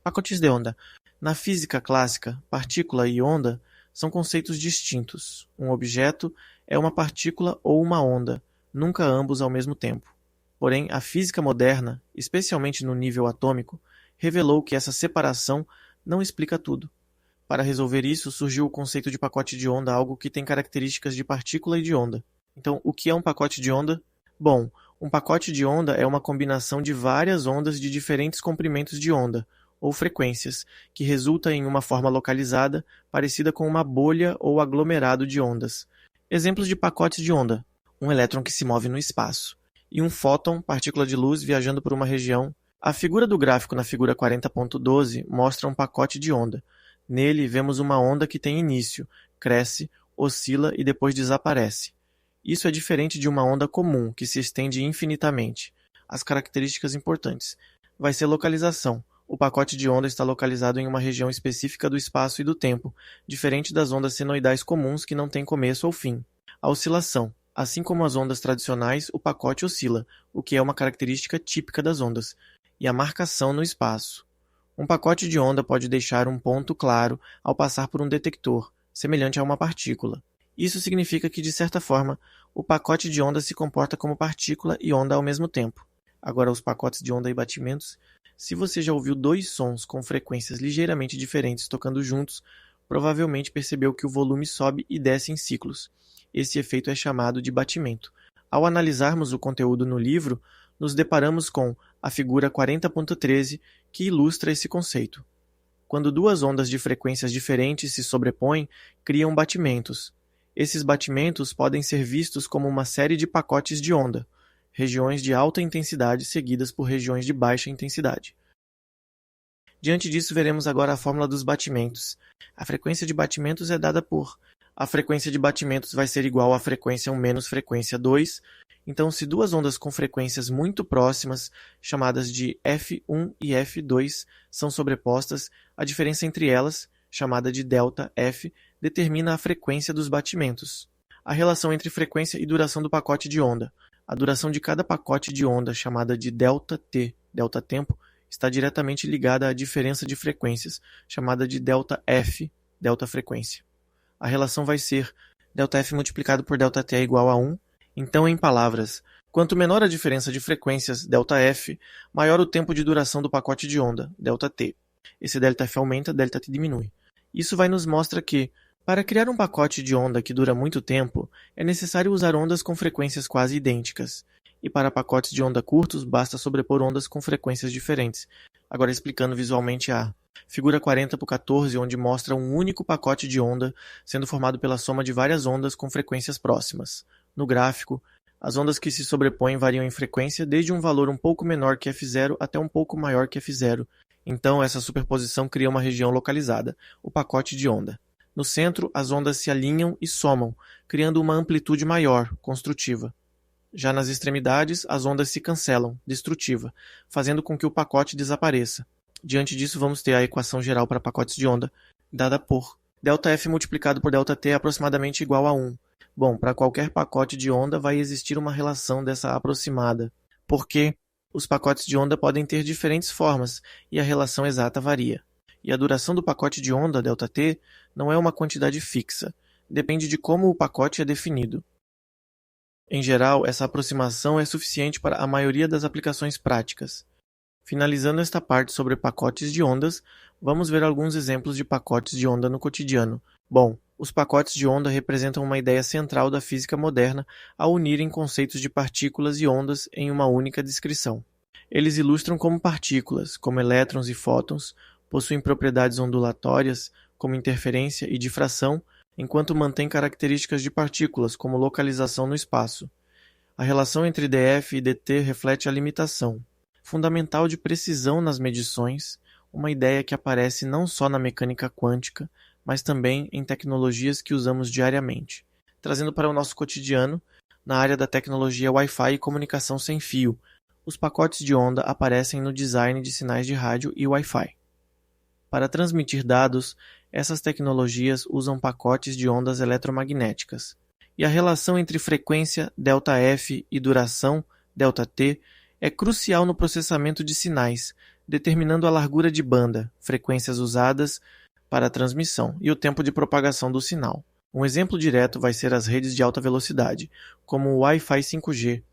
Pacotes de onda. Na física clássica, partícula e onda são conceitos distintos. Um objeto é uma partícula ou uma onda, nunca ambos ao mesmo tempo. Porém, a física moderna, especialmente no nível atômico, revelou que essa separação não explica tudo. Para resolver isso, surgiu o conceito de pacote de onda, algo que tem características de partícula e de onda. Então, o que é um pacote de onda? Bom, um pacote de onda é uma combinação de várias ondas de diferentes comprimentos de onda, ou frequências, que resulta em uma forma localizada, parecida com uma bolha ou aglomerado de ondas. Exemplos de pacotes de onda: um elétron que se move no espaço, e um fóton, partícula de luz, viajando por uma região. A figura do gráfico na figura 40.12 mostra um pacote de onda. Nele, vemos uma onda que tem início, cresce, oscila e depois desaparece. Isso é diferente de uma onda comum, que se estende infinitamente. As características importantes. Vai ser localização. O pacote de onda está localizado em uma região específica do espaço e do tempo, diferente das ondas senoidais comuns que não têm começo ou fim. A oscilação. Assim como as ondas tradicionais, o pacote oscila, o que é uma característica típica das ondas. E a marcação no espaço. Um pacote de onda pode deixar um ponto claro ao passar por um detector, semelhante a uma partícula. Isso significa que, de certa forma, o pacote de onda se comporta como partícula e onda ao mesmo tempo. Agora, os pacotes de onda e batimentos. Se você já ouviu dois sons com frequências ligeiramente diferentes tocando juntos, provavelmente percebeu que o volume sobe e desce em ciclos. Esse efeito é chamado de batimento. Ao analisarmos o conteúdo no livro, nos deparamos com a figura 40.13, que ilustra esse conceito. Quando duas ondas de frequências diferentes se sobrepõem, criam batimentos. Esses batimentos podem ser vistos como uma série de pacotes de onda, regiões de alta intensidade seguidas por regiões de baixa intensidade. Diante disso, veremos agora a fórmula dos batimentos. A frequência de batimentos é dada por... A frequência de batimentos vai ser igual à frequência 1 menos frequência 2. Então, se duas ondas com frequências muito próximas, chamadas de F1 e F2, são sobrepostas, a diferença entre elas, chamada de delta F, determina a frequência dos batimentos. A relação entre frequência e duração do pacote de onda. A duração de cada pacote de onda, chamada de delta T, delta tempo, está diretamente ligada à diferença de frequências, chamada de delta F, delta frequência. A relação vai ser ΔF multiplicado por ΔT é igual a 1. Então, em palavras, quanto menor a diferença de frequências, ΔF, maior o tempo de duração do pacote de onda, ΔT. Esse ΔF aumenta, ΔT diminui. Isso vai nos mostrar que, para criar um pacote de onda que dura muito tempo, é necessário usar ondas com frequências quase idênticas. E para pacotes de onda curtos, basta sobrepor ondas com frequências diferentes. Agora explicando visualmente a figura 40.14, onde mostra um único pacote de onda sendo formado pela soma de várias ondas com frequências próximas. No gráfico, as ondas que se sobrepõem variam em frequência desde um valor um pouco menor que F0 até um pouco maior que F0. Então, essa superposição cria uma região localizada, o pacote de onda. No centro, as ondas se alinham e somam, criando uma amplitude maior, construtiva. Já nas extremidades, as ondas se cancelam, destrutiva, fazendo com que o pacote desapareça. Diante disso, vamos ter a equação geral para pacotes de onda, dada por ΔF multiplicado por ΔT é aproximadamente igual a 1. Bom, para qualquer pacote de onda vai existir uma relação dessa aproximada, porque os pacotes de onda podem ter diferentes formas e a relação exata varia. E a duração do pacote de onda, ΔT, não é uma quantidade fixa, depende de como o pacote é definido. Em geral, essa aproximação é suficiente para a maioria das aplicações práticas. Finalizando esta parte sobre pacotes de ondas, vamos ver alguns exemplos de pacotes de onda no cotidiano. Bom, os pacotes de onda representam uma ideia central da física moderna ao unirem conceitos de partículas e ondas em uma única descrição. Eles ilustram como partículas, como elétrons e fótons, possuem propriedades ondulatórias, como interferência e difração, enquanto mantêm características de partículas, como localização no espaço. A relação entre dF e dt reflete a limitação fundamental de precisão nas medições, uma ideia que aparece não só na mecânica quântica, mas também em tecnologias que usamos diariamente. Trazendo para o nosso cotidiano, na área da tecnologia Wi-Fi e comunicação sem fio, os pacotes de onda aparecem no design de sinais de rádio e Wi-Fi. Para transmitir dados, essas tecnologias usam pacotes de ondas eletromagnéticas. E a relação entre frequência ΔF e duração ΔT é crucial no processamento de sinais, determinando a largura de banda, frequências usadas para a transmissão e o tempo de propagação do sinal. Um exemplo direto vai ser as redes de alta velocidade, como o Wi-Fi 5G,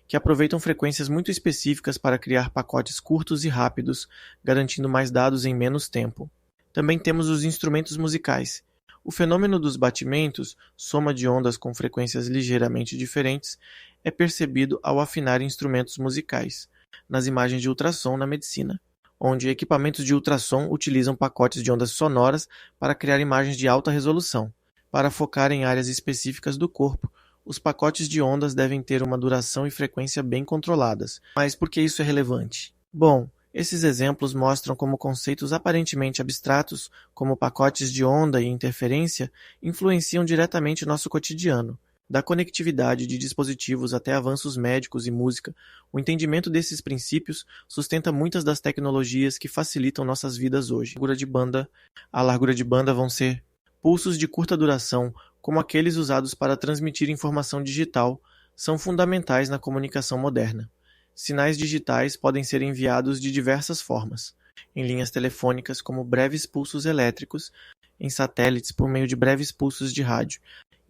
que aproveitam frequências muito específicas para criar pacotes curtos e rápidos, garantindo mais dados em menos tempo. Também temos os instrumentos musicais. O fenômeno dos batimentos, soma de ondas com frequências ligeiramente diferentes, é percebido ao afinar instrumentos musicais, nas imagens de ultrassom na medicina, onde equipamentos de ultrassom utilizam pacotes de ondas sonoras para criar imagens de alta resolução. Para focar em áreas específicas do corpo, os pacotes de ondas devem ter uma duração e frequência bem controladas. Mas por que isso é relevante? Bom, esses exemplos mostram como conceitos aparentemente abstratos, como pacotes de onda e interferência, influenciam diretamente nosso cotidiano. Da conectividade de dispositivos até avanços médicos e música, o entendimento desses princípios sustenta muitas das tecnologias que facilitam nossas vidas hoje. A largura de banda vão ser pulsos de curta duração, como aqueles usados para transmitir informação digital, são fundamentais na comunicação moderna. Sinais digitais podem ser enviados de diversas formas, em linhas telefônicas como breves pulsos elétricos, em satélites por meio de breves pulsos de rádio,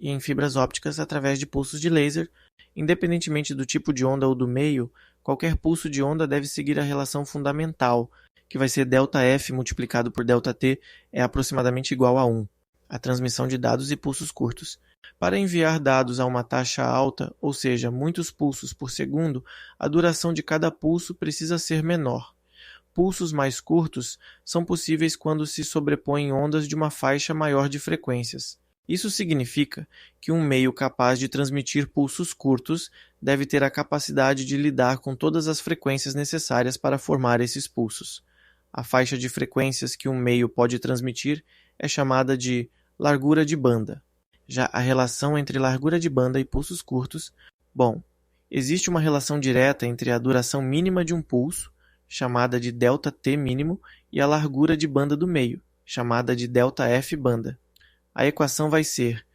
e em fibras ópticas através de pulsos de laser. Independentemente do tipo de onda ou do meio, qualquer pulso de onda deve seguir a relação fundamental, que vai ser ΔF multiplicado por ΔT é aproximadamente igual a 1. A transmissão de dados e pulsos curtos. Para enviar dados a uma taxa alta, ou seja, muitos pulsos por segundo, a duração de cada pulso precisa ser menor. Pulsos mais curtos são possíveis quando se sobrepõem ondas de uma faixa maior de frequências. Isso significa que um meio capaz de transmitir pulsos curtos deve ter a capacidade de lidar com todas as frequências necessárias para formar esses pulsos. A faixa de frequências que um meio pode transmitir é chamada de largura de banda. Já a relação entre largura de banda e pulsos curtos, existe uma relação direta entre a duração mínima de um pulso, chamada de ΔT mínimo, e a largura de banda do meio, chamada de ΔF banda. A equação vai ser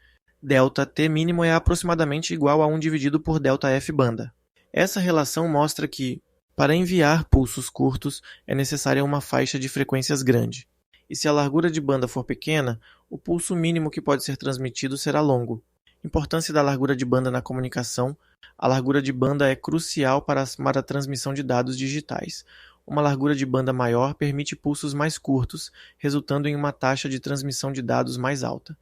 ΔT mínimo é aproximadamente igual a 1 dividido por ΔF banda. Essa relação mostra que, para enviar pulsos curtos, é necessária uma faixa de frequências grande. E se a largura de banda for pequena, o pulso mínimo que pode ser transmitido será longo. Importância da largura de banda na comunicação. A largura de banda é crucial para a transmissão de dados digitais. Uma largura de banda maior permite pulsos mais curtos, resultando em uma taxa de transmissão de dados mais alta.